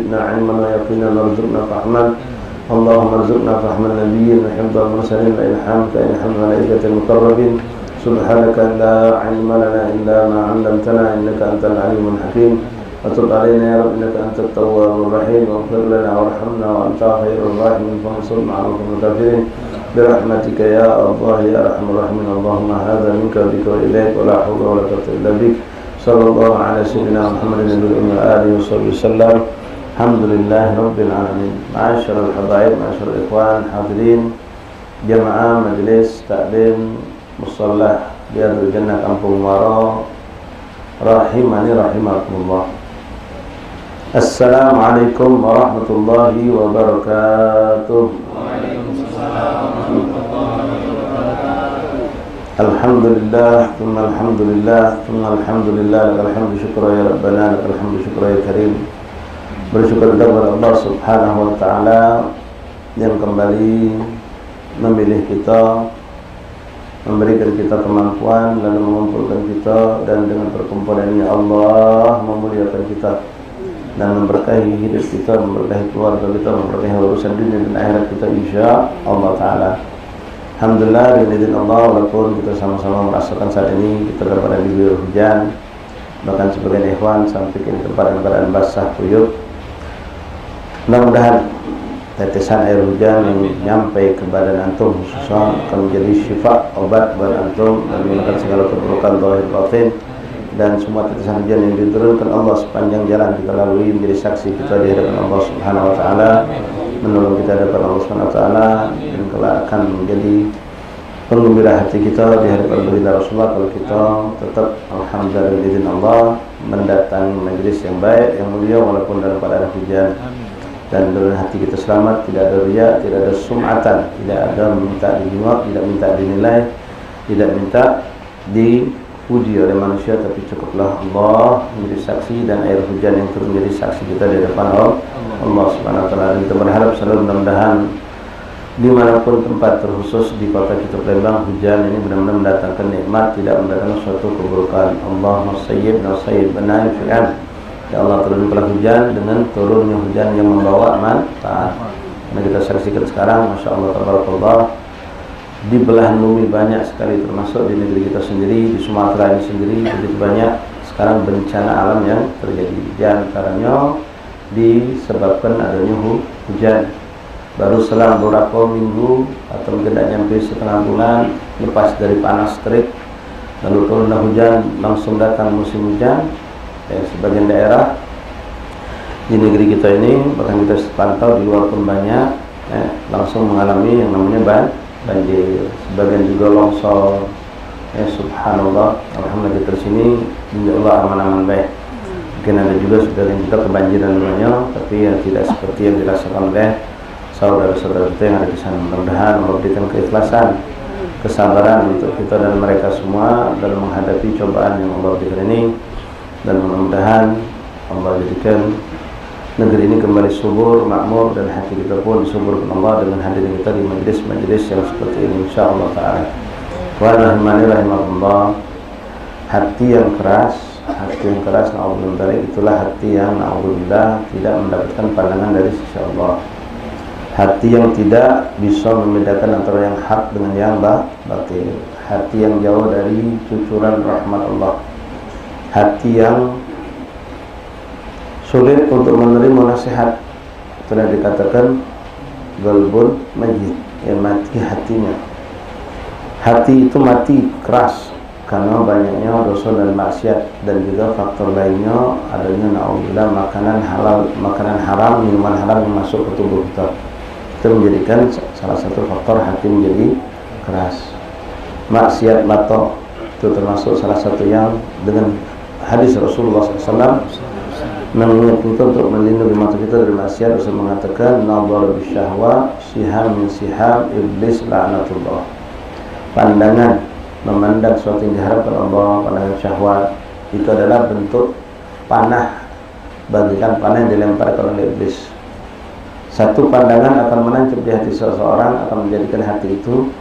زدنا علما ويقينا وارزقنا فهما اللهم ارزقنا فهم النبيين وحفظ المرسلين وإلحامك إلحام الملائكة المقربين سبحانك لا علم لنا إلا ما علمتنا إنك أنت العليم الحكيم وتب علينا يا رب إنك أنت التواب الرحيم واغفر لنا وارحمنا وأنت خير الراحمين فانصرنا على القوم الكافرين برحمتك يا الله يا أرحم الراحمين اللهم هذا منك وبك وإليك ولا حول ولا قوة إلا بك صلى الله على سيدنا محمد وعلى آله وصحبه وسلم الحمد لله رب العالمين. معاشر الحبايب معاشر الإخوان حاضرين jamaah majelis taklim musalla Biadul Jannah Kampung Muara rahimani rahimakumullah. Assalamualaikum warahmatullahi wabarakatuh. Alhamdulillah, thumma alhamdulillah, thumma alhamdulillah, lakal hamdu syukra ya Rabbana, lakal hamdu syukra ya Karim. Bersyukur kepada Allah Subhanahu wa taala yang kembali memilih kita, memberikan kita kemampuan, lalu mengumpulkan kita, dan dengan perkumpulan ini Allah memuliakan kita dan memberkahi hidup kita, memberkahi keluarga kita, memberkahi urusan dunia dan akhirat kita insya Allah taala. Alhamdulillah dengan izin Allah, walaupun kita sama-sama merasakan saat ini kita berada di diguyur hujan, bahkan sebagian ikhwan sampai ke tempat dalam keadaan basah kuyup. Mudah-mudahan tetesan air hujan yang nyampe ke badan antum khususnya akan menjadi syifa, obat buat antum dan menghilangkan segala keburukan zahir batin, dan semua tetesan hujan yang diturunkan Allah sepanjang jalan kita lalui menjadi saksi kita di hadapan Allah Subhanahu wa taala, menolong kita di hadapan Allah Subhanahu wa taala, dan kelak akan menjadi penggembira hati kita di hadapan baginda Rasulullah kalau kita tetap alhamdulillah dengan izin Allah mendatangi majelis yang baik yang mulia walaupun dalam keadaan hujan. Dan dalam hati kita selamat, tidak ada riya, tidak ada sum'atan, tidak ada minta dijenguk, tidak minta dinilai, tidak minta dipuji oleh manusia, tapi cukuplah Allah menjadi saksi dan air hujan yang turun menjadi saksi kita di depan Allah Subhanahu wa taala. Dan kita berharap selalu mudah-mudahan dimanapun tempat, terkhusus di kota kita Palembang, hujan ini benar-benar mendatangkan nikmat, tidak mendatangkan suatu keburukan. Allahumma sayyib na sayyib nafi'an. Ya Allah, turunkanlah hujan dengan turunnya hujan yang membawa manfaat. Nah, kita saksikan sekarang, Masya Allah, tabarakallah, di belahan bumi banyak sekali, termasuk di negeri kita sendiri, di Sumatera ini sendiri, begitu banyak sekarang bencana alam yang terjadi. Di antaranya disebabkan adanya hujan. Baru selang beberapa minggu atau mungkin tidak nyampe setengah bulan lepas dari panas terik, lalu turunlah hujan, langsung datang musim hujan. Sebagian daerah di negeri kita ini, bahkan kita pantau di luar pun banyak langsung mengalami yang namanya banjir, sebagian juga longsor. Subhanallah, alhamdulillah di sini insya Allah aman-aman baik. Mungkin ada juga sebagian kita kebanjiran namanya, tapi yang tidak seperti yang dirasakan oleh saudara-saudara kita yang ada di sana. Mudah-mudahan memberikan keikhlasan, kesabaran untuk kita dan mereka semua dalam menghadapi cobaan yang Allah berikan ini. Dan mudah-mudahan Allah jadikan negeri ini kembali subur, makmur, dan hati kita pun disuburkan Allah dengan hadirnya kita di majelis-majelis yang seperti ini insyaallah ta'ala. Wa rahimahullah, hati yang keras na'udzubillah, itulah hati yang na'udzubillah tidak mendapatkan pandangan dari sisi Allah. Hati yang tidak bisa membedakan antara yang hak dengan yang batil. Hati yang jauh dari cucuran rahmat Allah. Hati yang sulit untuk menerima nasihat. Telah dikatakan galbun mayyit, yang mati hatinya. Hati itu mati keras karena banyaknya dosa dan maksiat, dan juga faktor lainnya adanya na'udzubillah makanan haram, minuman haram yang masuk ke tubuh kita. Itu menjadikan salah satu faktor hati menjadi keras. Maksiat mata itu termasuk salah satu yang dengan hadis Rasulullah SAW mengingat kita untuk melindungi mata kita dari maksiat. Rasul mengatakan nadhar bisyahwa siham min siham iblis la'natullah. Pandangan memandang sesuatu yang diharapkan Allah, pandangan syahwat, itu adalah bentuk panah, bagikan panah yang dilemparkan oleh iblis. Satu pandangan akan menancap di hati seseorang, akan menjadikan hati itu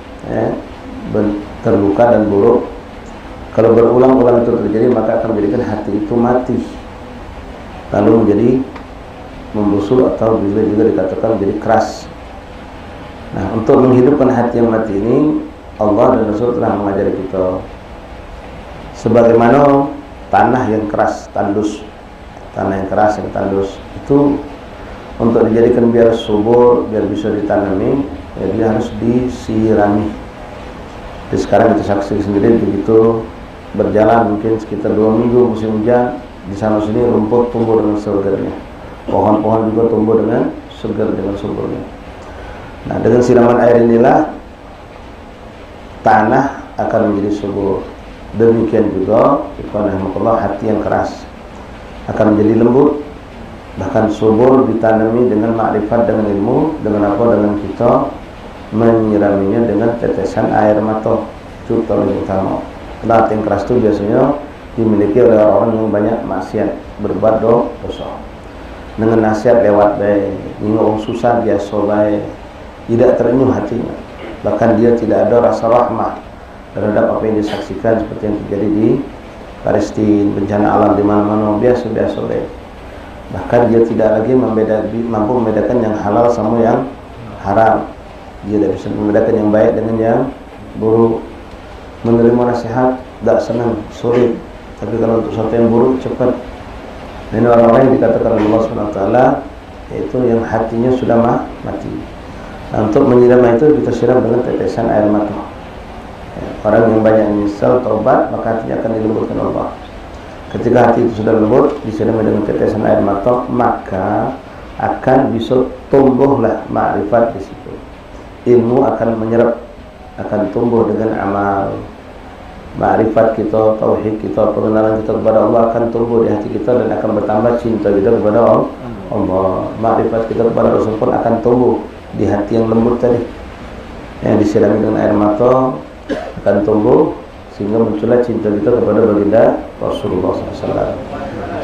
terluka dan buruk. Kalau berulang-ulang itu terjadi, maka akan menjadikan hati itu mati, lalu menjadi membusuk atau bisa juga dikatakan menjadi keras. Nah, untuk menghidupkan hati yang mati ini, Allah dan Rasul telah mengajari kita sebagaimana tanah yang keras, tandus, tanah yang keras yang tandus itu untuk dijadikan biar subur, biar bisa ditanami, ya dia harus disirami. Jadi sekarang kita saksikan sendiri begitu berjalan mungkin sekitar 2 minggu musim hujan, di sana sini rumput tumbuh dengan segernya, pohon-pohon juga tumbuh dengan segar, dengan suburnya. Nah, dengan siraman air inilah tanah akan menjadi subur. Demikian juga ikhwanahumullah, hati yang keras akan menjadi lembut, bahkan subur ditanami dengan makrifat, dengan ilmu, dengan apa? Dengan kita menyiraminya dengan tetesan air mata. Itu paling utama. Hati yang keras itu biasanya dimiliki oleh orang yang banyak maksiat, berbuat dosa. Dengan nasihat lewat baik, orang susah biasa baik, tidak terenyuh hatinya. Bahkan dia tidak ada rasa rahmah terhadap apa yang disaksikan, seperti yang terjadi di Palestina, bencana alam di mana-mana, biasa-biasa baik. Bahkan dia tidak lagi mampu membedakan yang halal sama yang haram. Dia tidak bisa membedakan yang baik dengan yang buruk. Menerima nasihat tidak senang, sulit. Tapi kalau untuk sesuatu yang buruk cepat. Ini orang-orang yang dikatakan Allah SWT, yaitu yang hatinya sudah mati. Nah, untuk menyiram itu kita siram dengan tetesan air mata. Orang yang banyak menyesal, taubat, maka hatinya akan dilembutkan Allah. Ketika hati itu sudah lembut, disiram dengan tetesan air mata, maka akan bisa tumbuhlah ma'rifat di situ. Ilmu akan menyerap, akan tumbuh dengan amal. Ma'rifat kita, tauhid kita, pengenalan kita kepada Allah akan tumbuh di hati kita dan akan bertambah cinta kita kepada Allah. Ma'rifat kita kepada Rasul pun akan tumbuh di hati yang lembut tadi. Yang disirami dengan air mata akan tumbuh sehingga muncullah cinta kita kepada baginda Rasulullah SAW.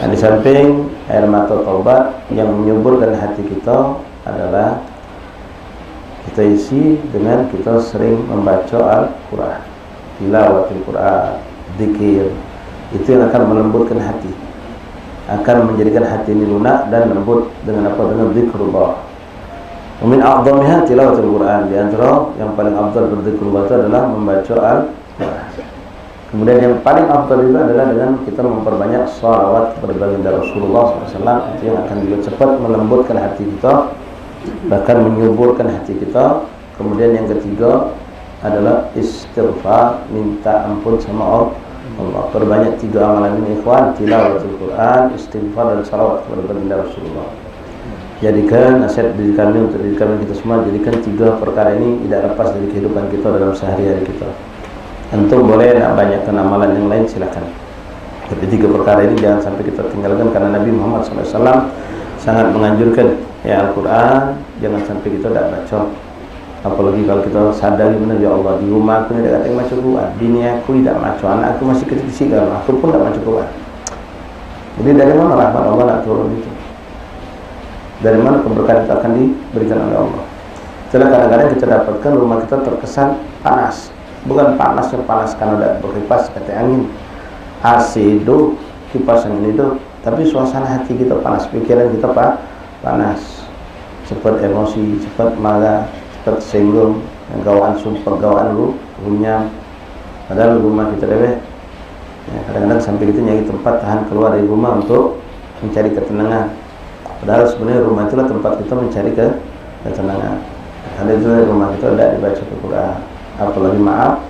Dan di samping air mata taubat yang menyuburkan hati kita adalah kita isi dengan kita sering membaca Al-Quran, tilawatil Quran, zikir. Itu yang akan melembutkan hati, akan menjadikan hati ini lunak dan lembut dengan apa? Dengan zikrullah. Min a'dhamiha tilawatul Quran. Di antara yang paling afdal berzikrullah itu adalah membaca Al-Quran. Kemudian yang paling afdal itu adalah dengan kita memperbanyak shalawat kepada baginda Rasulullah SAW. Itu yang akan juga cepat melembutkan hati kita, bahkan menyuburkan hati kita. Kemudian yang ketiga adalah istighfar, minta ampun sama Allah. Perbanyak 3 amalan ini ikhwan: tilawatul Quran, istighfar, dan salawat kepada baginda Rasulullah. Jadikan nasihat diri kami untuk diri kami kita semua, jadikan 3 perkara ini tidak lepas dari kehidupan kita dalam sehari-hari kita. Antum boleh nak banyakkan amalan yang lain, silakan. Tapi 3 perkara ini jangan sampai kita tinggalkan, karena Nabi Muhammad SAW sangat menganjurkan ya Al-Quran, jangan sampai kita tidak baca. Apalagi kalau kita sadari benar, ya Allah, di rumah aku tidak ada yang baca Quran, bini aku tidak baca, anak aku masih kecil-kecil, aku pun tidak baca Quran. Jadi dari mana rahmat Allah nak turun itu? Dari mana keberkahan itu akan diberikan oleh Allah? Setelah kadang-kadang kita dapatkan rumah kita terkesan panas. Bukan panas yang panas karena tidak berkipas seperti angin, AC itu, kipas angin itu, tapi suasana hati kita panas, pikiran kita panas, cepat emosi, cepat marah, cepat singgung, gawaan sumpah, gawaan runyam. Padahal rumah kita dewek, ya, kadang-kadang sampai kita nyari tempat tahan keluar dari rumah untuk mencari ketenangan. Padahal sebenarnya rumah itulah tempat kita mencari ketenangan. Ada itu rumah kita tidak dibaca Al-Quran. Apalagi maaf,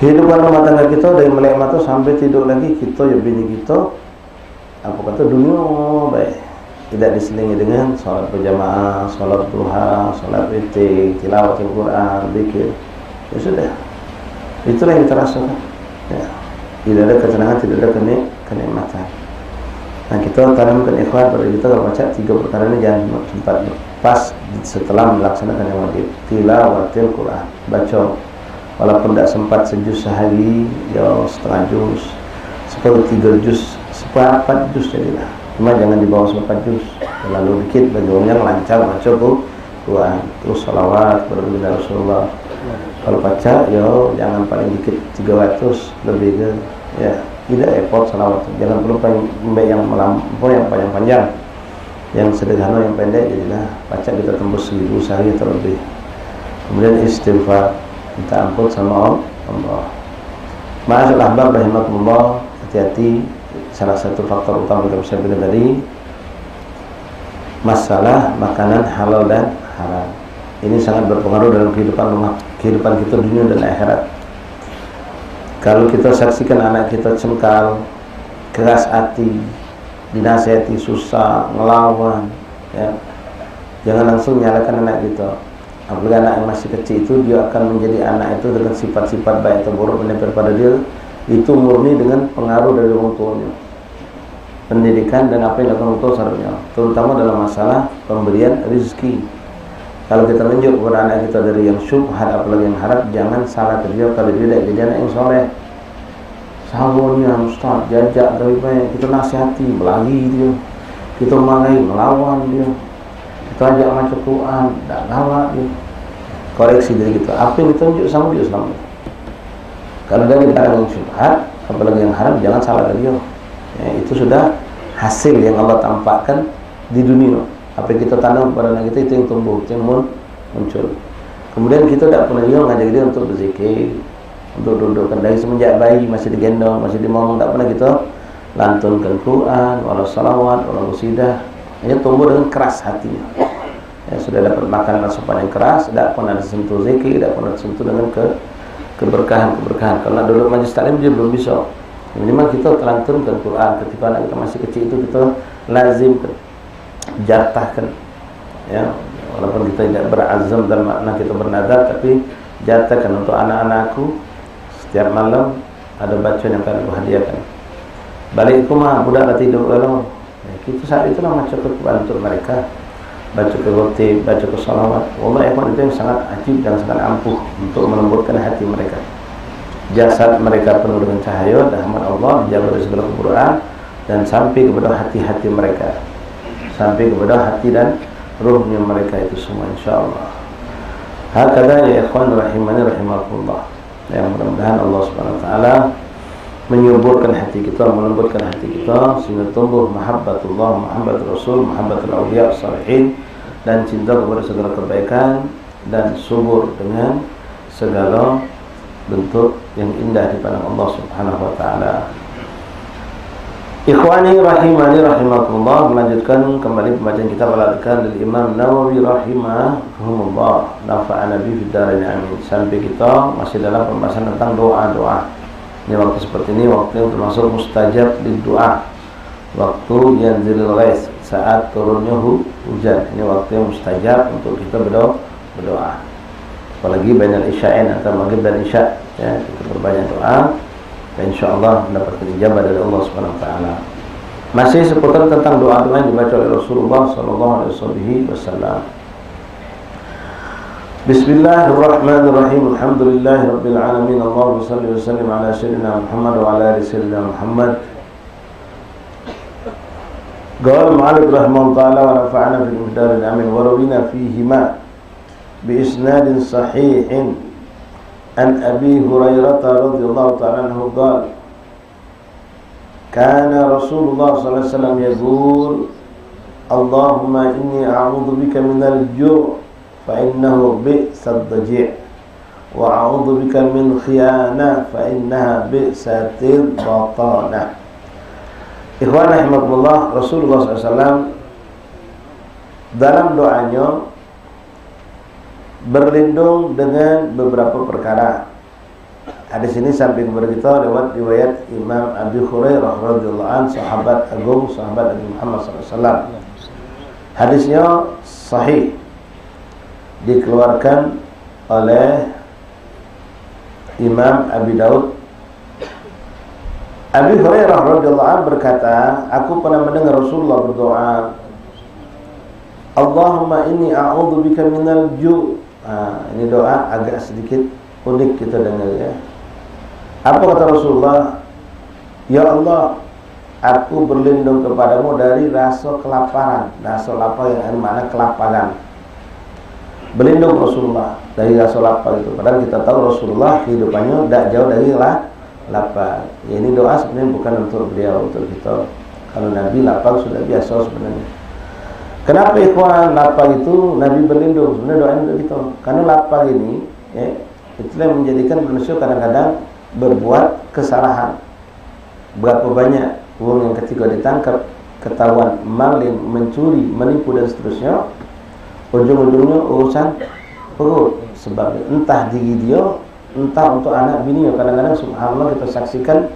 kehidupan rumah tangga kita dari melek mata sampai tidur lagi kita ya bini kita, apa kata dunia baik, tidak diselingi dengan sholat berjamaah, sholat duha, sholat witir, tilawat Al-Quran, zikir. Ya sudah, itulah yang terasa kan. Ya. Tidak ada ketenangan, tidak ada kenikmatan. Nah, kita tanamkan ikhwan pada kita kalau baca 3 perkara ini jangan sempat pas setelah melaksanakan yang wajib. Tilawatil Quran, baca walaupun tidak sempat sejuz sehari, ya setengah juz, 3 juz, 4 juz jadilah. Cuma jangan di bawah 4 juz, terlalu dikit bagi orang yang lancar baca Quran. Terus salawat kepada baginda Rasulullah. Kalau baca ya jangan paling dikit 300 lebih ke, ya tidak effort salawat. Jangan perlu yang melampau, yang panjang-panjang. yang sederhana, yang pendek, jadilah baca kita tembus 1000 sehari atau lebih. Kemudian istighfar, minta ampun sama Allah. Ma'asyiral ahbab rahimakumullah, hati-hati. Salah satu faktor utama kita bisa bilang tadi, masalah makanan halal dan haram. Ini sangat berpengaruh dalam kehidupan kita dunia dan akhirat. Kalau kita saksikan anak kita cengkal, keras hati, dinasihati susah, ngelawan, ya, jangan langsung nyalakan anak kita. Apalagi anak yang masih kecil itu, dia akan menjadi anak itu dengan sifat-sifat baik atau buruk menempel pada dia. Itu murni dengan pengaruh dari orang tuanya, pendidikan dan apa yang dilakukan orang tua seharusnya, terutama dalam masalah pemberian rezeki. Kalau kita menunjuk kepada anak kita dari yang syubhat apalagi yang haram, jangan salah kerja kalau dia tidak jadi anak yang soleh. Sahurnya Ustaz, jajak dari baik, kita nasihati, belagi dia, kita marahi, melawan dia, kita ajak baca Quran, tak galak dia, koreksi diri kita. Apa yang ditunjuk sama dia selama itu. Kalau dari barang yang syubhat apalagi yang haram, jangan salah kerja. Ya, itu sudah hasil yang Allah tampakkan di dunia. Apa yang kita tanam kepada anak kita, itu yang tumbuh, itu yang muncul. Kemudian kita tidak pernah juga mengajak dia untuk berzikir, untuk dudukkan dari semenjak bayi, masih digendong, masih dimomong, tidak pernah kita lantunkan Quran, walau salawat, walau qasidah. Hanya tumbuh dengan keras hatinya. Ya, sudah dapat makan asupan yang keras, tidak pernah disentuh zikir, tidak pernah disentuh dengan keberkahan. Kalau duduk majlis taklim dia belum bisa. Minimal kita lantunkan Quran ketika anak kita masih kecil, itu kita lazimkan, jatahkan, ya, walaupun kita tidak berazam dalam makna kita bernadar, tapi jatahkan untuk anak-anakku setiap malam ada bacaan yang akan aku hadiahkan. Balik ke rumah budak dah tidur kalau ya, kita saat itulah baca Quran untuk mereka, baca ke khotib, baca ke salawat. Wallah ikhwan, itu yang sangat ajib dan sangat ampuh untuk melembutkan hati mereka. Jasad mereka penuh dengan cahaya dan rahmat Allah, dijaga dari segala kekurangan, dan sampai kepada hati-hati mereka, sampai kepada hati dan ruhnya mereka itu semua, insyaallah. Hakadha ya ikhwan rahimani rahimakumullah. Ya, mudah-mudahan Allah Subhanahu wa taala menyuburkan hati kita, melembutkan hati kita sehingga tumbuh mahabbatullah, mahabbat Rasul, mahabbatul awliya salihin, dan cinta kepada segala kebaikan, dan subur dengan segala bentuk yang indah di pandang Allah Subhanahu wa taala. Ikhwani rahimani rahimakumullah, melanjutkan kembali pembacaan kitab Al-Adhkar dari Imam Nawawi rahimahumullah, nafa'ana bi fid dharain amin. Sampai kita masih dalam pembahasan tentang doa-doa. Ini waktu seperti ini waktu yang termasuk mustajab di doa, waktu yanzilul ghais, saat turunnya hujan. Ini waktu yang mustajab untuk kita berdoa. Apalagi bainal isya'in, antara maghrib dan isya, ya, kita berbanyak doa, dan insyaallah mendapatkan ijabah dari Allah Subhanahu wa taala. Masih seputar tentang doa-doa yang dibaca oleh Rasulullah sallallahu alaihi wasallam. Bismillahirrahmanirrahim. Alhamdulillahirabbil alamin. Allahumma shalli wa sallim ala sayyidina Muhammad wa ala ali sayyidina Muhammad. Qala al-mu'allif rahimahullah ta'ala wa nafa'ana bil muhdaril amin wa rawina fihima bi isnadin sahihin an Abi Hurairah radhiyallahu ta'ala anhu qala kana Rasulullah sallallahu alaihi wasallam yaqul Allahumma inni a'udzu bika minal ju' fa innahu bi'sad daji' wa a'udzu bika min khiyana fa innaha bi'satil batana. Ikhwan rahimakumullah, Rasulullah SAW dalam doanya berlindung dengan beberapa perkara. Hadis ini sampai kepada kita lewat riwayat Imam Abi Hurairah radhiyallahu anhu, sahabat agung, sahabat Nabi Muhammad SAW. Hadisnya sahih, dikeluarkan oleh Imam Abi Daud. Abi Hurairah radhiyallahu anhu berkata, aku pernah mendengar Rasulullah berdoa, Allahumma inni a'udzu bika minal ju'. Ini doa agak sedikit unik kita dengar, ya. Apa kata Rasulullah? Ya Allah, aku berlindung kepadamu dari rasa kelaparan. Rasa lapar yang mana kelaparan. Berlindung Rasulullah dari rasa lapar itu. Padahal kita tahu Rasulullah kehidupannya tidak jauh dari lapar. Ya, ini doa sebenarnya bukan untuk beliau, untuk kita. Kalau Nabi lapar sudah biasa sebenarnya. Kenapa ikhwan lapar itu Nabi berlindung? Sebenarnya doa untuk kita. Karena lapar ini, itulah yang menjadikan manusia kadang-kadang berbuat kesalahan. Berapa banyak uang yang ketika ditangkap ketahuan maling, mencuri, menipu dan seterusnya, ujung-ujungnya urusan perut. Sebab entah diri dia, entah untuk anak bininya. Kadang-kadang subhanallah kita saksikan,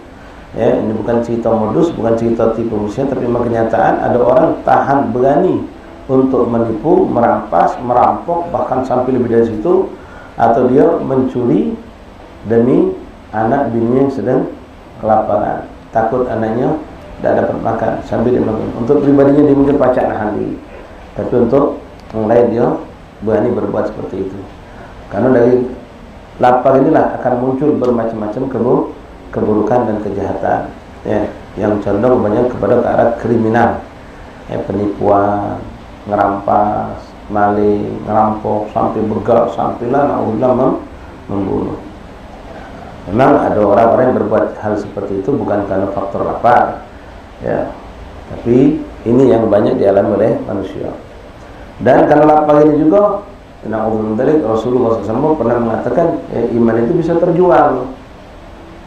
ini bukan cerita modus, bukan cerita tipu muslihat, tapi memang kenyataan ada orang tahan berani untuk menipu, merampas, merampok, bahkan sampai lebih dari situ, atau dia mencuri demi anak bininya yang sedang kelaparan, takut anaknya tidak dapat makan sambil dia makan. Untuk pribadinya dia mungkin pacak nahan diri, tapi untuk yang lain dia berani berbuat seperti itu. Karena dari lapar inilah akan muncul bermacam-macam keburukan dan kejahatan, yang condong banyak kepada ke arah kriminal, penipuan, ngerampas, maling, ngerampok, sampai begal, sampailah na'udzubillah membunuh. Memang ada orang-orang yang berbuat hal seperti itu bukan karena faktor lapar, tapi ini yang banyak dialami oleh manusia. Dan karena lapar ini juga, na'udzubillah, Rasulullah SAW pernah mengatakan, iman itu bisa terjual.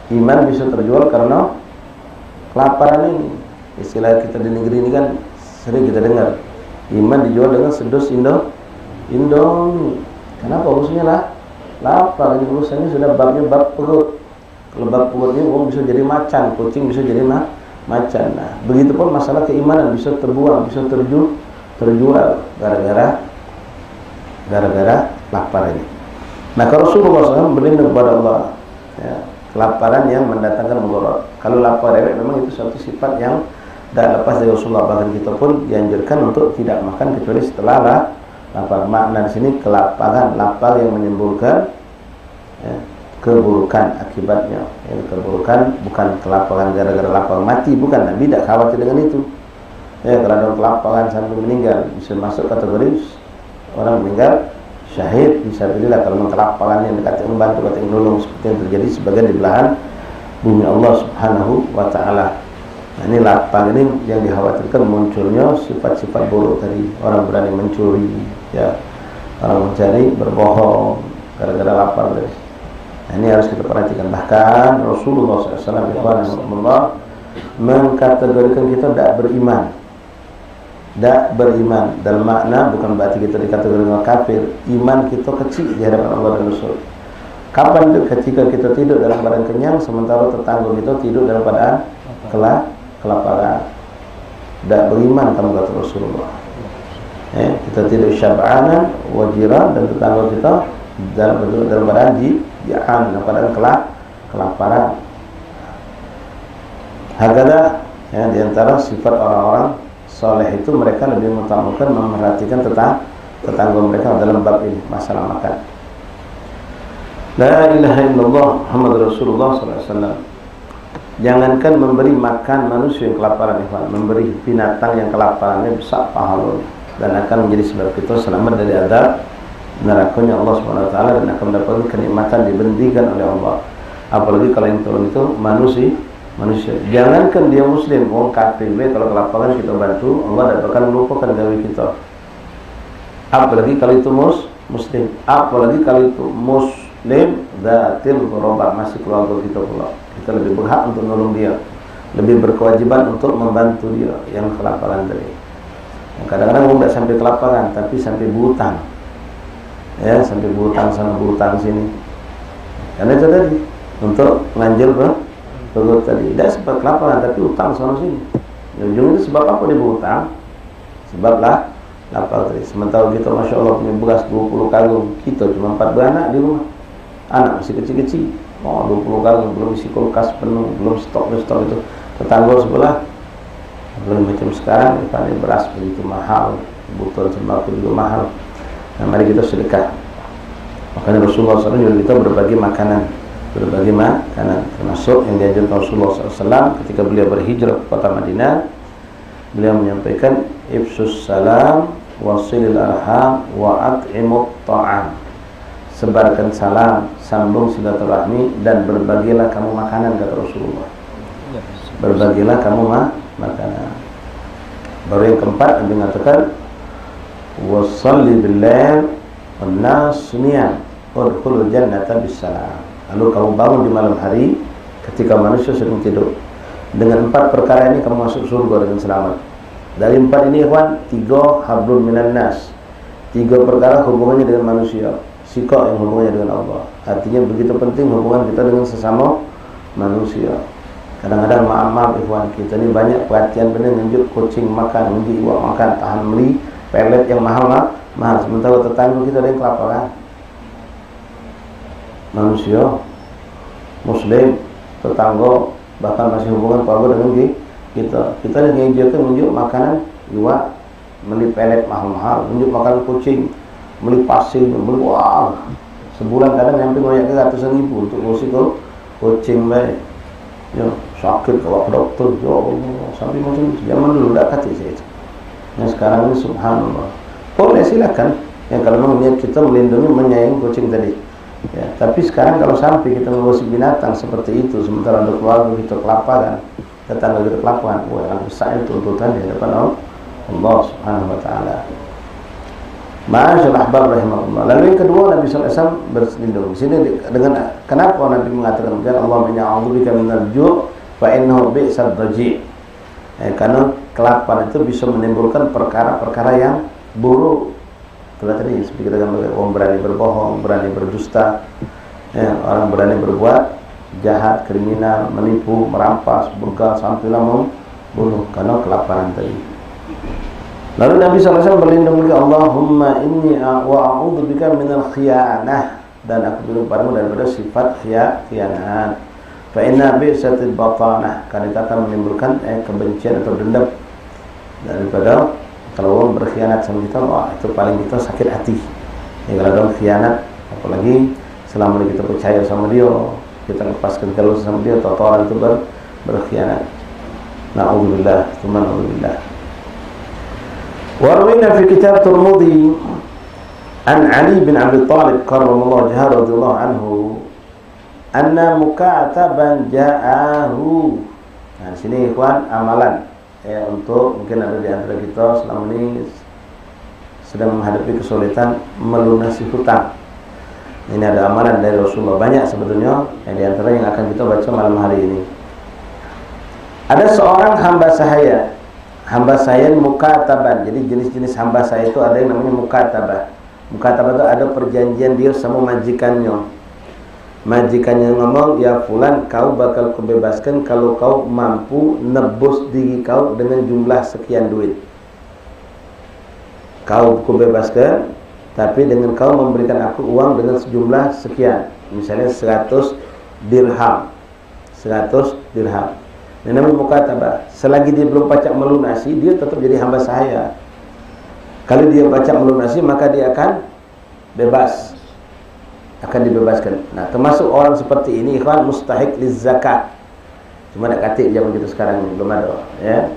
Iman bisa terjual karena kelaparan ini. Istilah kita di negeri ini kan sering kita dengar, iman dijual dengan sedus Indomie. Kenapa? Urusannya lah lapar. Ini urusannya sudah babnya bab perut. Kalau bab perut ini bisa jadi macan, kucing bisa jadi macan. Nah, begitupun masalah keimanan bisa terbuang, bisa terjual gara-gara lapar ini. Nah, kalau Rasulullah SAW berlindung kepada Allah, kelaparan yang mendatangkan mudarat. Kalau lapar memang itu suatu sifat yang tidak lepas dari Rasulullah. Bahkan kita pun dianjurkan untuk tidak makan kecuali setelah lapar. Makna di sini kelaparan, lapar yang menimbulkan keburukan akibatnya. Keburukan bukan kelaparan gara-gara lapar mati, bukan. Nabi tidak khawatir dengan itu. Kalau ada kelaparan sampai meninggal, bisa masuk kategori orang meninggal syahid fisabilillah. Kalau memang kelaparan yang dekat yang membantu, kata yang nolong, seperti yang terjadi sebagian di belahan bumi Allah Subhanahu wa ta'ala. Nah, ini lapar ini yang dikhawatirkan munculnya sifat-sifat buruk tadi. Orang berani mencuri, orang mencari, berbohong gara-gara lapar. Nah, ini harus kita perhatikan. Bahkan Rasulullah SAW mengkategorikan kita tidak beriman. Tidak beriman dalam makna bukan berarti kita dikategorikan kafir. Iman kita kecil di hadapan Allah dan Rasul. Kapan itu? Ketika kita tidur dalam badan kenyang, sementara tetangga kita tidur dalam badan kelaparan. Tidak beriman kamu, kata Rasulullah. Kita tidur syab'anan wajiran, dan tetangga kita dalam badan ji'an, dalam badan kelaparan. Hakada, di antara sifat orang-orang soleh itu mereka lebih mengutamakan memperhatikan tetangga mereka dalam bab ini, masalah makan. La ilaha illallah Muhammad Rasulullah SAW. Jangankan memberi makan manusia yang kelaparan, memberi binatang yang kelaparannya besar pahalanya, dan akan menjadi sebab kita selamat dari azab nerakanya Allah SWT, dan akan mendapatkan kenikmatan diberikan oleh Allah. Apalagi kalau yang turun itu manusia. Jangankan dia muslim, orang kafir, kalau kelaparan kita bantu, Allah tidak akan melupakan gawe kita. Apalagi kalau itu muslim, apalagi kalau itu muslim dzatil ghurabah, masih keluarga kita pula. Kita lebih berhak untuk menolong dia, lebih berkewajiban untuk membantu dia yang kelaparan tadi. Kadang-kadang orang tidak sampai kelaparan, tapi sampai berhutang, sampai berhutang sana, berhutang sini. Karena itu tadi untuk nganjil perut tadi, tidak sebab kelaparan, tapi utang sana sini. Ujung itu sebab apa dia berhutang? Sebablah lapar tadi. Sementara kita masya Allah punya beras 20 karung, kita cuma 4 beranak di rumah, anak masih kecil-kecil. 20 karung, belum isi kulkas penuh, belum stok itu. Tetangga sebelah belum macam sekarang, panen beras begitu mahal, kebutuhan sembako juga mahal. Nah, mari kita sedekah. Makanya Rasulullah SAW juga kita berbagi makanan, termasuk yang diajarkan Rasulullah SAW ketika beliau berhijrah ke kota Madinah. Beliau menyampaikan ifsus salam wasilil arham wa at'imut ta'am. Sebarkan salam, sambung silaturahmi, dan berbagilah kamu makanan, kata Rasulullah. Berbagilah kamu makanan. Baru yang keempat, Nabi mengatakan wa shalli bil lail wan nas niyan udkhulul jannata bisalam. Lalu kamu bangun di malam hari ketika manusia sedang tidur. Dengan 4 perkara ini kamu masuk surga dengan selamat. Dari 4 ini ikhwan, 3 hablum minan nas. 3 perkara hubungannya dengan manusia. Sikap yang hubungannya dengan Allah. Artinya begitu penting hubungan kita dengan sesama manusia. Kadang-kadang maaf ikhwan, kita ini banyak perhatian benar nunjuk kucing makan, nunjuk iwak makan, tahan beli pelet yang mahal. Sementara tetangga kita ada yang kelaparan. Manusia muslim, tetangga, bahkan masih hubungan keluarga dengan kita lagi menunjukkan menunjuk makanan iwak, beli pelet mahal-mahal, menunjuk makanan kucing, beli pasir, beli wah, sebulan kadang sampai banyak ke ratusan ribu untuk ngurusi kucing baik. Ya, sakit kalau ke dokter, ya Allah, sampai macam zaman dulu tak kata saya itu. Yang sekarang ini subhanallah. Boleh silakan. Yang kalau memang kita melindungi, menyayangi kucing tadi. Ya, tapi sekarang kalau sampai kita mengurusi binatang seperti itu, sementara ada keluarga kita kelaparan, tetangga kita kelaparan, wah yang besar itu tuntutan di hadapan Allah Subhanahu wa taala. Ma'asyal ahbab rahimahullah. Lalu yang kedua, Nabi sallallahu alaihi wasallam berlindung. Di sini dengan kenapa Nabi mengatakan Allahumma inni a'udzubika minal ju' fa innahu bi'sad daji'. Karena kelaparan itu bisa menimbulkan perkara-perkara yang buruk. Itulah tadi seperti kita gambarkan, orang berani berbohong, berani berdusta, orang berani berbuat jahat, kriminal, menipu, merampas, begal, sampai membunuh karena kelaparan tadi. Lalu Nabi SAW berlindung lagi, Allahumma inni a'udzubika minal khiyanah, dan aku berlindung padamu daripada sifat khianat. Fa inna bi'satil batanah, karena itu akan menimbulkan kebencian atau dendam. Daripada kalau orang berkhianat sama kita, wah itu paling kita sakit hati. Ya, kalau orang khianat, apalagi selama kita percaya sama dia, kita lepaskan kalau sama dia, atau orang itu berkhianat. Na'udzubillah, tsumma na'udzubillah. Warwina fi kitab Tirmidzi an Ali bin Abi Thalib karramallahu wajhahu radhiyallahu anhu anna mukataban ja'ahu. Nah, sini ikhwan amalan untuk mungkin ada di antara kita selama ini sedang menghadapi kesulitan melunasi hutang. Ini ada amalan dari Rasulullah banyak sebetulnya, di antara yang akan kita baca malam hari ini. Ada seorang hamba sahaya mukataban. Jadi jenis-jenis hamba saya itu ada yang namanya mukatabah. Mukatabah itu ada perjanjian dia sama majikannya. Majikannya ngomong, ya fulan, kau bakal kubebaskan kalau kau mampu nebus diri kau dengan jumlah sekian duit. Kau kubebaskan, tapi dengan kau memberikan aku uang dengan sejumlah sekian. Misalnya 100 dirham. 100 dirham. Ini namanya mukatabah. Selagi dia belum pacak melunasi, dia tetap jadi hamba sahaya. Kalau dia pacak melunasi, maka dia akan bebas, akan dibebaskan. Nah, termasuk orang seperti ini ikhwan mustahik liz zakat. Cuma nak katik zaman kita sekarang ini belum ada, ya.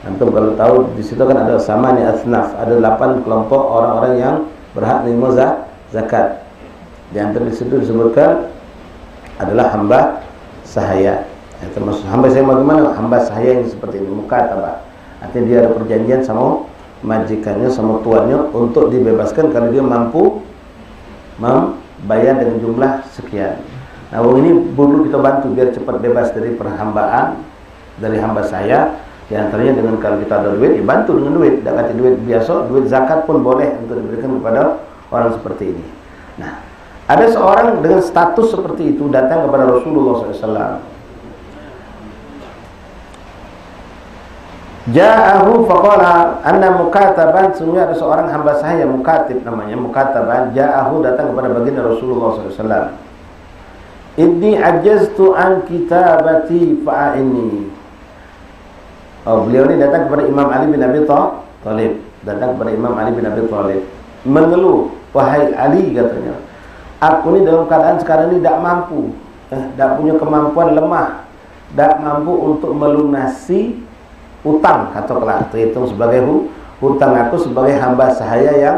Antum kalau tahu di situ kan ada samani asnaf, ada 8 kelompok orang-orang yang berhak menerima zakat. Di antara di situ disebutkan adalah hamba sahaya. Ya, termasuk hamba sahaya bagaimana? Hamba sahaya yang seperti ini, mukatabah. Artinya dia ada perjanjian sama majikannya, sama tuannya untuk dibebaskan kalau dia mampu membayar dengan jumlah sekian. Nah, ini perlu kita bantu biar cepat bebas dari perhambaan, dari hamba saya. Di antaranya dengan kalau kita ada duit, dibantu dengan duit. Tidak kata duit biasa, duit zakat pun boleh untuk diberikan kepada orang seperti ini. Nah, ada seorang dengan status seperti itu datang kepada Rasulullah SAW. Ja'ahu faqala anna mukataban, sungguh ada seorang hamba saya mukatib namanya, mukataban. Ja'ahu datang kepada baginda Rasulullah SAW. Inni ajaztu an kitabati fa'inni. Oh, beliau ini datang kepada Imam Ali bin Abi Thalib. Datang kepada Imam Ali bin Abi Thalib, mengeluh, wahai Ali, katanya, aku ini dalam keadaan sekarang ini tidak mampu, tidak punya kemampuan, lemah, tidak mampu untuk melunasi hutang, katakanlah terhitung sebagai hutang aku sebagai hamba sahaya yang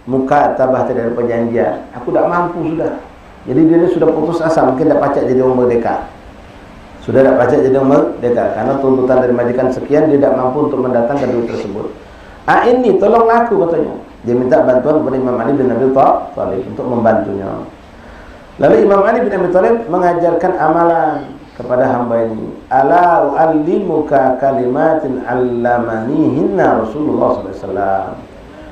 mukatabah dari perjanjian. Aku tidak mampu sudah. Jadi dia sudah putus asa, mungkin tidak pacak jadi orang merdeka. Sudah tidak pacak jadi orang merdeka karena tuntutan dari majikan sekian, dia tidak mampu untuk mendatangkan duit tersebut. Ini tolong aku, katanya. Dia minta bantuan kepada Imam Ali bin Abi Thalib untuk membantunya. Lalu Imam Ali bin Abi Thalib mengajarkan amalan kepada hamba ini. Ala u'allimuka kalimatin 'allamanihinna Rasulullah sallallahu alaihi wasallam.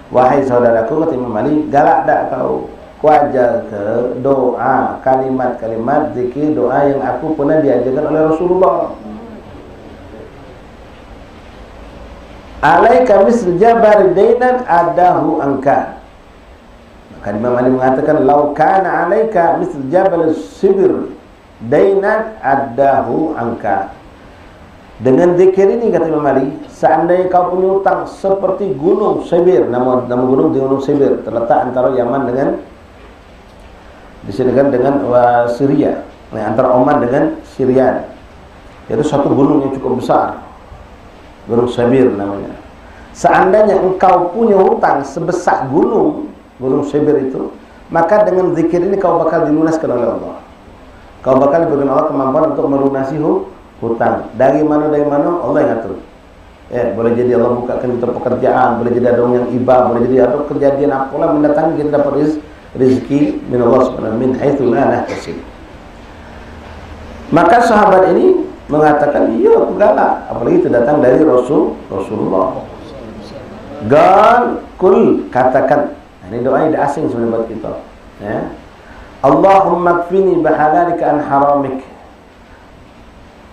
Wahai saudaraku, kata Imam Ali, galak tak kau ajar ke doa, kalimat-kalimat zikir doa yang aku pernah diajarkan oleh Rasulullah. Alaika misl jabal dainan adahu angka. Maka Imam Ali mengatakan, lau kana alaika misl jabal sibir dainan adahu angka. Dengan zikir ini, kata Imam Ali, seandainya kau punya utang seperti gunung Sibir, nama gunung di gunung Sibir, terletak antara Yaman dengan dengan Syria, antara Oman dengan Syria. Itu satu gunung yang cukup besar, Gunung Sibir namanya. Seandainya engkau punya hutang sebesar gunung Sibir itu, maka dengan zikir ini kau bakal dilunaskan oleh Allah. Kau bakal diberikan Allah kemampuan untuk melunasi hutang. Dari mana Allah yang atur. Boleh jadi Allah bukakan kita pekerjaan, boleh jadi ada orang yang iba, boleh jadi ada kejadian apalah mendatangi kita dapat rezeki min Allah subhanahu min haitsu la nahtasib. Maka sahabat ini mengatakan, iya aku galak, apalagi itu datang dari Rasulullah. Kul, katakan. Ini doa tidak asing sebenarnya buat kita. Ya. Allahumma kfini bihalalika an haramik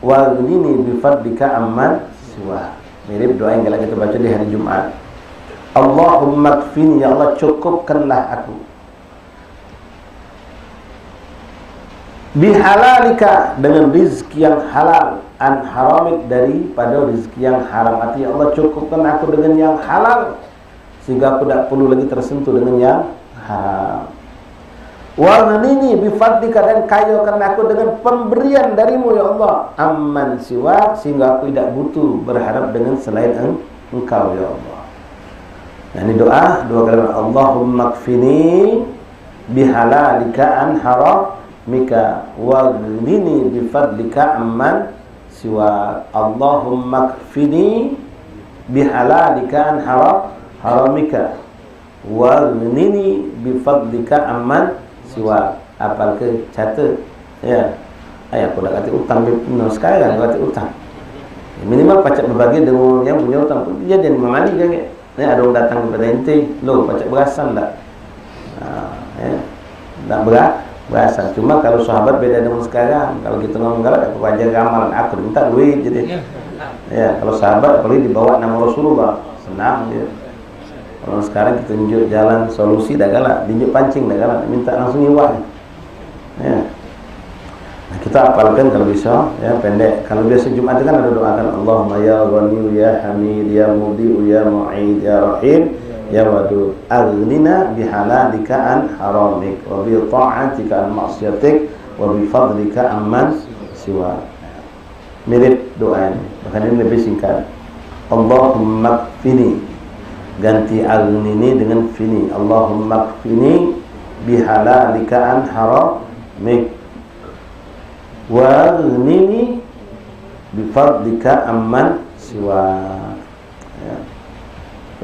wa ghnini bifadlika amman siwa. Mirip doa yang kita baca di hari Jumat. Allahumma kfini, ya Allah cukupkanlah aku bihalalika, dengan rizki yang halal, an haramik, daripada rizki yang haram. Artinya Allah cukupkan aku dengan yang halal sehingga aku tidak perlu lagi tersentuh dengan yang haram. Warnini bifadlika, dan kayakan aku dengan pemberian darimu ya Allah, amman siwa, sehingga aku tidak butuh berharap dengan selain engkau ya Allah. Nah, ini doa dua kalimat. Allahumma kfini bihalalika an haramika waghnini bifadlika amman siwa. Allahumma kfini bihalalika an haramika waghnini bifadlika amman siwa. Apal ke catat ya. Ayah aku dah kata utang benar sekarang kata utang. Minimal pacak berbagi dengan yang punya utang. Kejadian Imam Ali kan ada orang datang kepada ente, lo pacak berasan tak? Tak berasan. Cuma kalau sahabat beda dengan sekarang. Kalau kita ngomong galak, aku ajar amalan aku minta duit jadi. Ya, kalau sahabat apalagi dibawa nama Rasulullah, senang dia. Kalau sekarang kita tunjuk jalan solusi dah galak, tunjuk pancing dah galak, minta langsung iwak. Ya. Nah, kita apalkan kalau bisa, ya pendek. Kalau biasa Jumat kan ada doa kan, Allahumma ya Ghani ya Hamid ya Mudi ya Mu'id ya Rahim ya Wadud, aghnina bihalalika an haramik wa bi ta'atika an ma'siyatik wa bi fadlika amman siwa. Mirip doa ini, bahkan ini lebih singkat. Allahumma kfini, ganti aghnini dengan fini. Allahumma kfini bihalalika an haramik waghnini bifadlika amman siwa. Ya.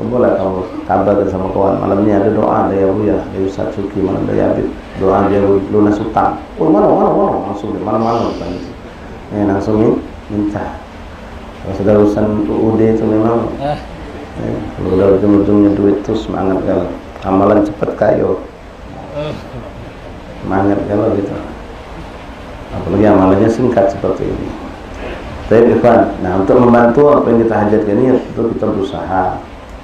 Boleh kamu kabarkan sama kawan, malam ini ada doa dari Abu ya, dari Ustaz Suki, malam dari Habib, doa dia lunas hutang. Oh mana langsung mana langsung minta. Kalau sudah urusan UUD itu memang kalau udah ujung-ujungnya duit tuh semangat kalau amalan cepat kayo, semangat kalau gitu. Apalagi amalannya singkat seperti ini. Tapi Ikhwan, nah untuk membantu apa yang kita hajatkan ini itu kita berusaha.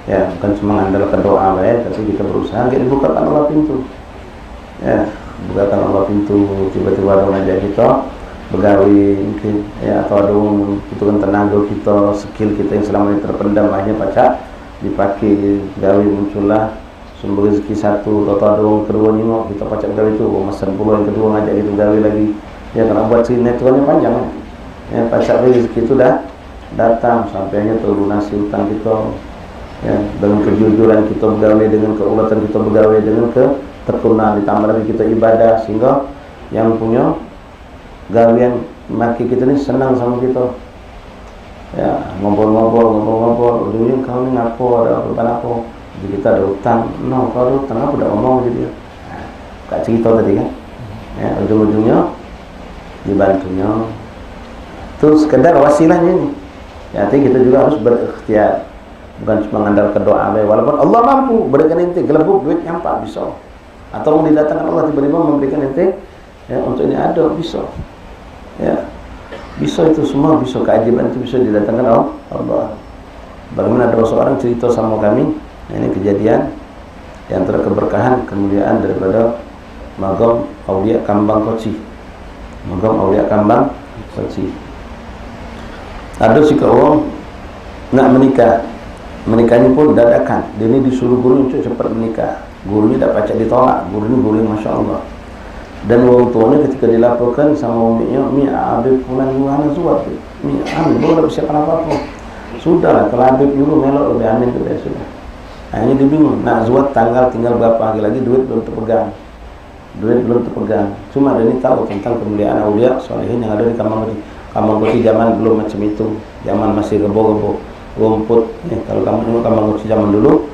Ya, bukan cuma mengandalkan doa ya, tapi kita berusaha kita dibukakan Allah pintu. Ya, bukakan Allah pintu, tiba-tiba ada ngajak kita begawi mungkin ya, atau ada membutuhkan tenaga kita, skill kita yang selama ini terpendam akhirnya pacak dipakai gawi, muncullah sumber rezeki satu, atau ada orang kedua nyingok kita pacak gawi itu, masa puluh yang kedua ngajak kita gawi lagi. Ya, karena buat sinetronnya panjang ya, pacak rezeki itu dah datang sampainya terlunasi hutang kita ya, dengan kejujuran kita begawe, dengan keulatan kita begawe, dengan ketekunan, ditambah lagi kita ibadah sehingga yang punya gawian maki kita ni senang sama kita ya, ngobrol-ngobrol ujungnya kau ni ngapo ada beban apa Jadi kita ada utang, no, kalau ada utang apa udah omong jadi, kak cerita tadi kan, ya, ujung-ujungnya dibantunya, itu sekedar wasilahnya ini. Ya, artinya kita juga harus berikhtiar, bukan cuma mengandalkan doa, walaupun Allah mampu berikan ente gelembung duit nyampak bisa, atau mau didatangkan Allah tiba-tiba memberikan ente, ya, untuk ini ada bisa, ya, bisa itu semua bisa, keajaiban itu bisa didatangkan Allah. Bagaimana ada seorang cerita sama kami, ini kejadian yang antara keberkahan kemuliaan daripada Magam Aulia Kambang Koci. Magam Aulia Kambang Koci. Ada si kawan nak menikah, menikahnya pun dadakan. Dia ni disuruh guru untuk cepat menikah. Gurunya tak pacak ditolak. Guru Masya Allah. Dan orang tuanya ketika dilaporkan sama uminya, Mi Habib pulang Yuhana Zuat, Mi Habib belum ada persiapan apa-apa. Sudahlah, kalau Habib dulu melok lebih amin tu sudah. Akhirnya dia bingung, nak Zuat tanggal tinggal berapa hari lagi, duit belum terpegang. Cuma dia ni tahu tentang kemuliaan aulia solehin yang ada di Kambang Koci zaman belum macam itu, zaman masih gebo-gebo rumput. Kalau Kambang Koci zaman dulu,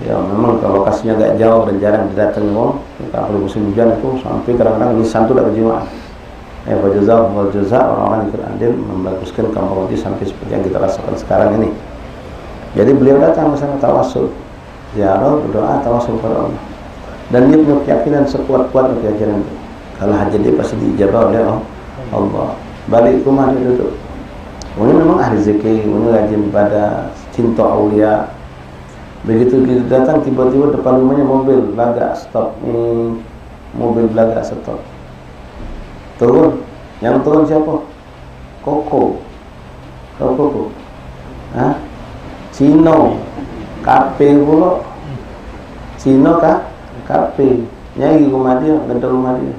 ya memang kalau lokasinya agak jauh dan jarang didatangi orang. Kalau musim hujan itu sampai kadang-kadang nisan tu dah berjemaah. Wal-jaza orang-orang yang andil membaguskan Kambang Koci sampai seperti yang kita rasakan sekarang ini. Jadi beliau datang bersama tawasul, ziarah, berdoa, tawasul kepada Allah. Dan dia punya keyakinan sekuat-kuat keyakinan itu. Kalau hajat dia pasti diijabah oleh Allah. Balik rumah dia duduk. Ini memang ahli zikir, ini rajin pada cinta aulia. Begitu kita datang, tiba-tiba depan rumahnya mobil belagak stop. Mobil belagak stop. Turun. Yang turun siapa? Koko. Hah? Cino. Kape pula. Cino kah? Kape. Nyari rumah dia, gedung rumah dia.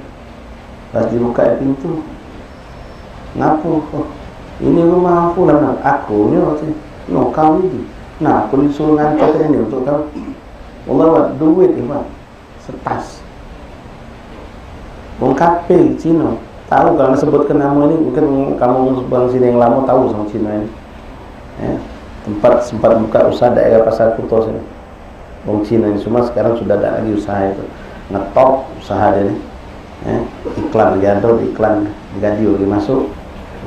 Pas dibuka pintu, ngapu, ini rumah aku lah, aku ni waktu, no kau ni, nah aku disuruh ngantar ini untuk kau, Allah buat duit Iwan, setas, orang Kape, Cino, tahu kalau sebutkan nama ini, mungkin kamu bang sini yang lama tahu sama Cino ini, ya, tempat sempat buka usaha daerah Pasar Kuto sini. Wong Cina ini semua sekarang sudah ada lagi usaha itu, ngetop usaha dia ini, iklan digadol, iklan digadio dimasuk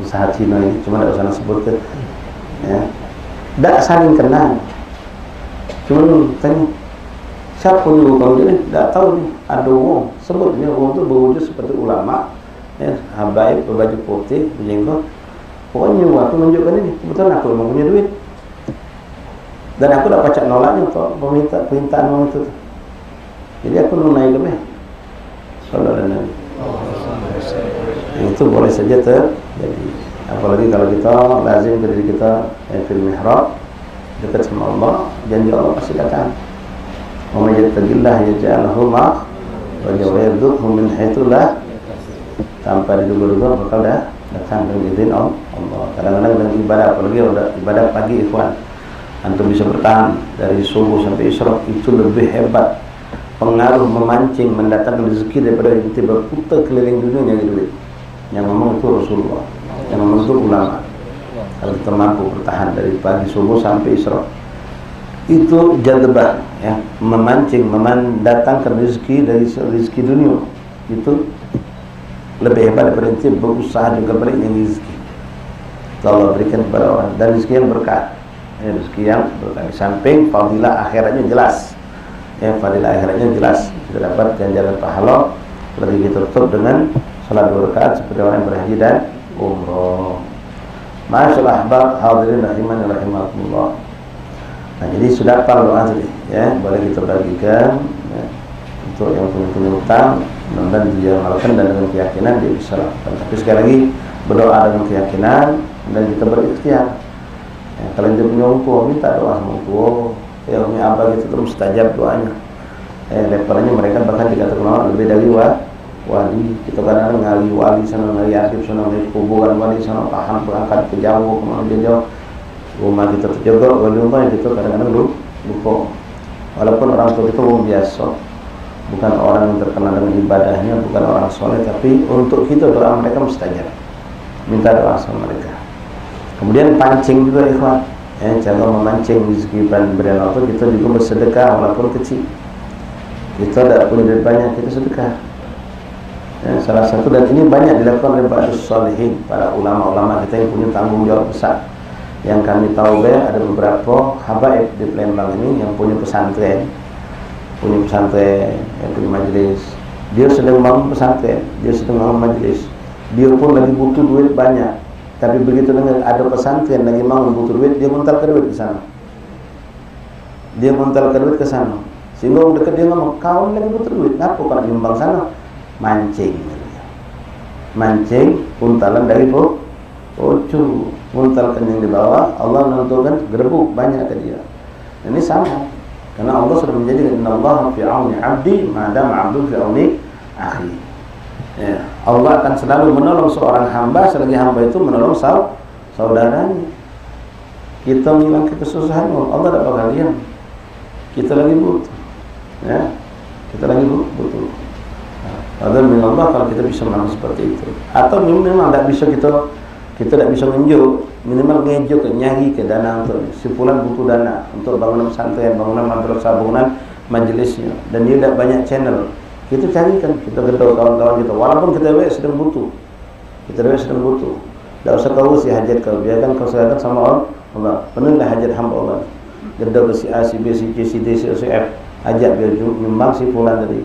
usaha Cina ini, cuma tidak usah sebutkan, ya, tidak saling kenal, cuma tanya siapa nyuruh kau ini, tidak tahu nih, ada wong, sebutnya wong itu berwujud seperti ulama, ya, habaib berbaju putih, berjenggot, pokoknya aku menunjukkan ini, kebetulan aku memang punya duit. Dan aku dah pacak nolaknya untuk permintaan orang itu. Jadi aku naik lebih. Sallallahu alaihi wasallam. Itu boleh saja terjadi. Apalagi kalau kita lazim ke diri kita fil mihrab, dekat sama Allah, janji Allah pasti datang. Wa may yattaqillah yaj'al lahu wa yarzuqhu min haitsu la, tanpa diduga-duga bakal datang dengan izin Allah. Kadang-kadang dengan ibadah, apalagi udah ibadah pagi ikhwan, antum bisa bertahan dari subuh sampai isyraq, itu lebih hebat pengaruh memancing mendatangkan rezeki daripada kita berputar keliling dunia nyari duit. Yang ngomong itu Rasulullah, yang ngomong itu ulama. Kalau kita mampu bertahan dari pagi subuh sampai isyraq, itu jadbah, ya, memancing, mendatangkan rezeki dari rezeki dunia, itu lebih hebat daripada kita berusaha juga balik yang rezeki Allah berikan kepada orang, dan rezeki yang berkah. Rezeki yang berkah, samping fadilah akhiratnya jelas, ya, fadilah akhiratnya jelas, kita dapat ganjaran pahala. Lagi kita tutup dengan salat 2 rakaat seperti orang yang berhaji dan umroh. Masyaallah ahbab hadirin rahimakumullah. Nah, jadi sudah apa doa tadi, ya, boleh kita bagikan, ya, untuk yang punya utang, dan dia melakukan dan dengan keyakinan dia bisa lakukan. Tapi sekali lagi berdoa dengan keyakinan dan kita berikhtiar. Ya, kalau dia punya umpuh, minta doa sama umpuh, ya umi abah gitu terus mustajab doanya. Levelnya mereka bahkan dikatakan orang lebih dari wali. Kita kadang-kadang ngali wali sana, ngali aktif sana, ngali kuburan wali sana, paham berangkat ke jauh, kemana dia jauh, rumah kita terjaga, wali rumah yang kita kadang-kadang lupa. Walaupun orang tua kita orang biasa, bukan orang yang terkenal dengan ibadahnya, bukan orang soleh, tapi untuk kita doa mereka mustajab. Minta doa sama mereka. Kemudian pancing juga ikhwan, Cara memancing rezeki pemberian Allah, kita juga bersedekah walaupun kecil. Kita tidak punya duit banyak, kita sedekah. Salah satu, dan ini banyak dilakukan oleh para salihin, para ulama-ulama kita yang punya tanggung jawab besar. Yang kami tahu ada beberapa habaib di Palembang ini yang punya pesantren, yang punya majelis. Dia sedang bangun pesantren, dia sedang bangun majelis. Dia pun lagi butuh duit banyak. Tapi begitu dengar ada pesantren lagi bangun butuh duit, dia muntalkan duit ke sana. Sehingga orang dekat dia ngomong, kau lagi butuh duit, kenapa kau nak nyumbang sana? Mancing, puntalan dari pocu, muntalkan yang di bawah, Allah menentukan gerbuk banyak ke dia. Ini sama, karena Allah sudah menjadikan innallaha fi auni 'abdi ma dama 'abdu fi auni akhi. Allah akan selalu menolong seorang hamba selagi hamba itu menolong saudaranya. Kita menghilangkan kesusahan, Allah tak bakal diam. Kita lagi butuh, kita lagi butuh. Ada minallah kalau kita bisa melakukan seperti itu. Atau memang tidak bisa kita tidak bisa menunjuk, minimal ngejuk nyari ke dana untuk si fulan butuh dana untuk bangunan pesantren, bangunan madrasah, bangunan majelisnya, dan dia tidak banyak channel. Kita carikan, kita ketemu kawan-kawan kita, walaupun kita sedang butuh, tidak usah kau si hajat kau, biarkan kau serahkan sama Allah. Penuhilah hajat hamba Allah. Gedau ke si A, si B, si C, si D, si F, ajak biar nyumbang si fulan tadi.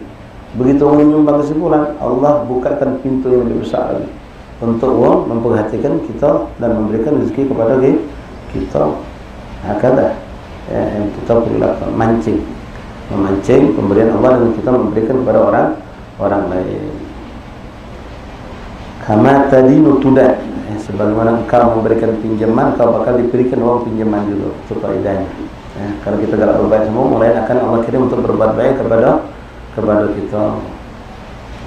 Begitu orang menyumbang ke si fulan, Allah bukakan pintu yang lebih besar lagi untuk orang memperhatikan kita dan memberikan rezeki kepada kita. Hakada yang kita perlu lakukan, memancing pemberian Allah dan kita memberikan kepada orang lain. Kama tadinu tudan, sebagaimana engkau memberikan pinjaman, kau bakal diberikan uang pinjaman juga. Itu kaidahnya. Kalau kita galak berbaik semua, mulai akan Allah kirim untuk berbuat baik kepada kita.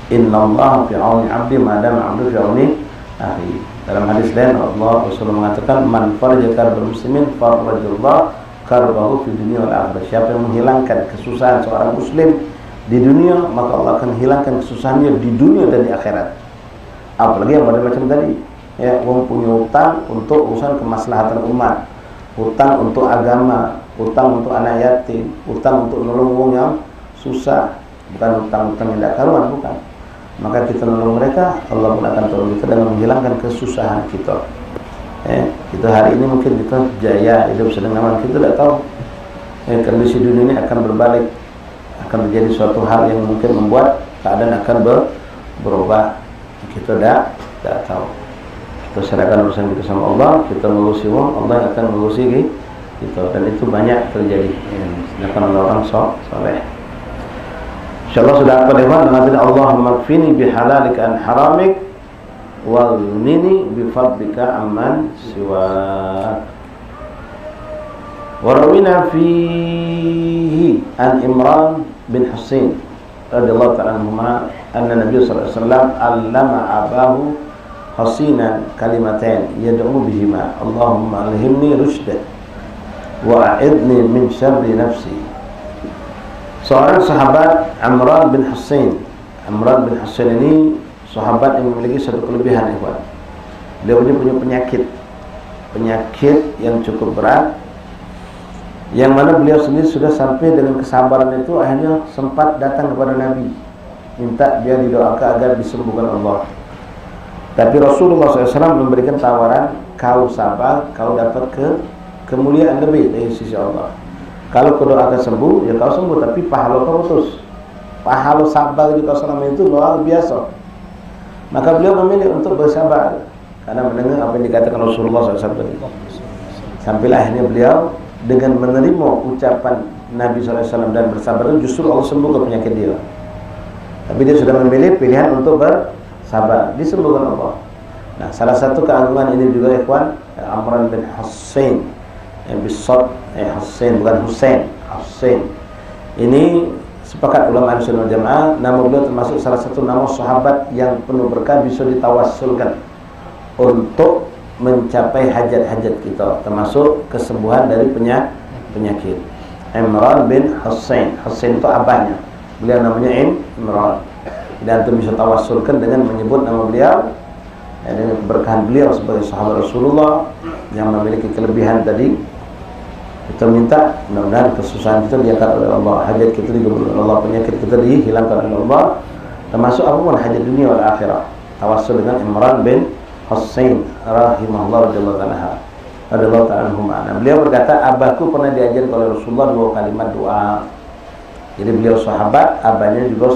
Innallaha fi auni 'abdi ma dama 'abdu fi auni akhi. Dalam hadis lain Allah Rasulullah mengatakan, man faraja karbal muslimin farajallahu karbahu fi dunia wal akhirah. Siapa yang menghilangkan kesusahan seorang muslim di dunia, maka Allah akan hilangkan kesusahannya di dunia dan di akhirat. Apalagi yang macam tadi, orang punya hutang untuk urusan kemaslahatan umat, hutang untuk agama, hutang untuk anak yatim, hutang untuk nolong orang yang susah, bukan hutang-hutang yang tidak karuan, bukan. Maka kita nolong mereka, Allah pun akan tolong kita dengan menghilangkan kesusahan kita. Kita hari ini mungkin kita jaya hidup sedang aman, kita tidak tahu kondisi dunia ini akan berbalik, akan menjadi suatu hal yang mungkin membuat keadaan akan berubah. Kita tidak tahu. Kita serahkan urusan kita sama Allah, kita mengurusi uang, Allah yang akan mengurusi kita, dan itu banyak terjadi. Sedangkan orang soleh. InsyaAllah sudah apa dengan Allahumma kfini bihalalika an haramik waghnini bifadlika amman siwak. Warawina fihi an Imran bin Husain radhiyallahu ta'ala anhuma anna Nabi sallallahu alaihi wasallam allama abahu hasinan kalimatain yad'u bihima Allahumma alhimni rushda wa a'idni min syarri nafsi. Seorang sahabat Imran bin Husain ini sahabat yang memiliki satu kelebihan, ikhwan. Beliau punya penyakit yang cukup berat, yang mana beliau sendiri sudah sampai dengan kesabaran itu akhirnya sempat datang kepada Nabi minta dia didoakan agar disembuhkan Allah. Tapi Rasulullah SAW memberikan tawaran, kau sabar, kau dapat kemuliaan lebih dari sisi Allah. Kalau kau doakan sembuh, ya kau sembuh, tapi pahala kau putus. Pahala sabar di kau selama itu luar biasa. Maka beliau memilih untuk bersabar karena mendengar apa yang dikatakan Rasulullah SAW. Sampailah akhirnya beliau dengan menerima ucapan Nabi SAW dan bersabar, justru Allah sembuhkan penyakit dia. Tapi dia sudah memilih pilihan untuk bersabar, disembuhkan Allah. Nah, salah satu keagungan ini juga, ikhwan, Imran bin Husain, Husain bukan Husain. Ini sepakat ulama Ahlussunnah wal Jamaah, nama beliau termasuk salah satu nama sahabat yang penuh berkah, bisa ditawassulkan untuk mencapai hajat-hajat kita, termasuk kesembuhan dari penyakit. Imran bin Husain itu abahnya, beliau namanya Imran. Dan itu bisa tawassulkan dengan menyebut nama beliau, dengan keberkahan beliau sebagai sahabat Rasulullah yang memiliki kelebihan tadi, Kita minta mudah-mudahan kesusahan kita diangkat oleh Allah, hajat kita dikabulkan oleh Allah, penyakit kita dihilangkan oleh Allah, termasuk apapun hajat dunia wal akhirah. Tawassul dengan Imran bin Husain rahimahullah radhiyallahu ta'ala anhu. Beliau berkata, abahku pernah diajar oleh Rasulullah 2 kalimat doa. Jadi beliau sahabat, abahnya juga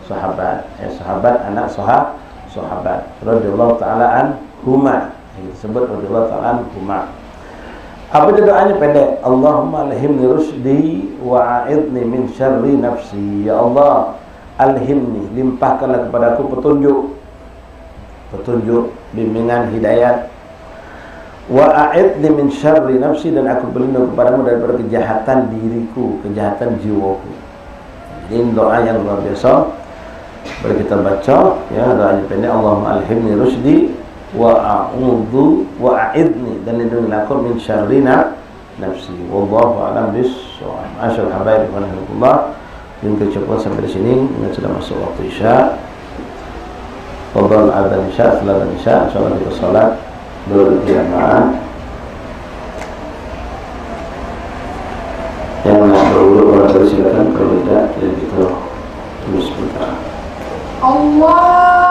sahabat. Sahabat anak sahabat radhiyallahu ta'ala anhuma. Disebut radhiyallahu ta'ala anhuma. Apa itu doanya pendek? Allahumma alhimni rusdi wa a'idni min syarri nafsi. Ya Allah, alhimni, limpahkanlah kepadaku petunjuk, bimbingan, hidayat. Wa a'idni min syarri nafsi, dan aku berlindung kepadamu daripada kejahatan diriku, kejahatan jiwaku. Ini doa yang luar biasa. Boleh kita baca ya, doanya pendek. Allahumma alhimni rusdi wa a'udzu wa a'idni, dan lindungilah aku min syarri nafsi. Wallahu a'lam bis-shawab. Masyaallah habaib wa mungkin cukup sampai di sini. Ini sudah masuk waktu Isya. Fadhal adzan Isya, salat Isya, insyaallah kita salat berjamaah. Yang nak berwudu orang silakan, kalau tidak ya kita terus berdoa. Allah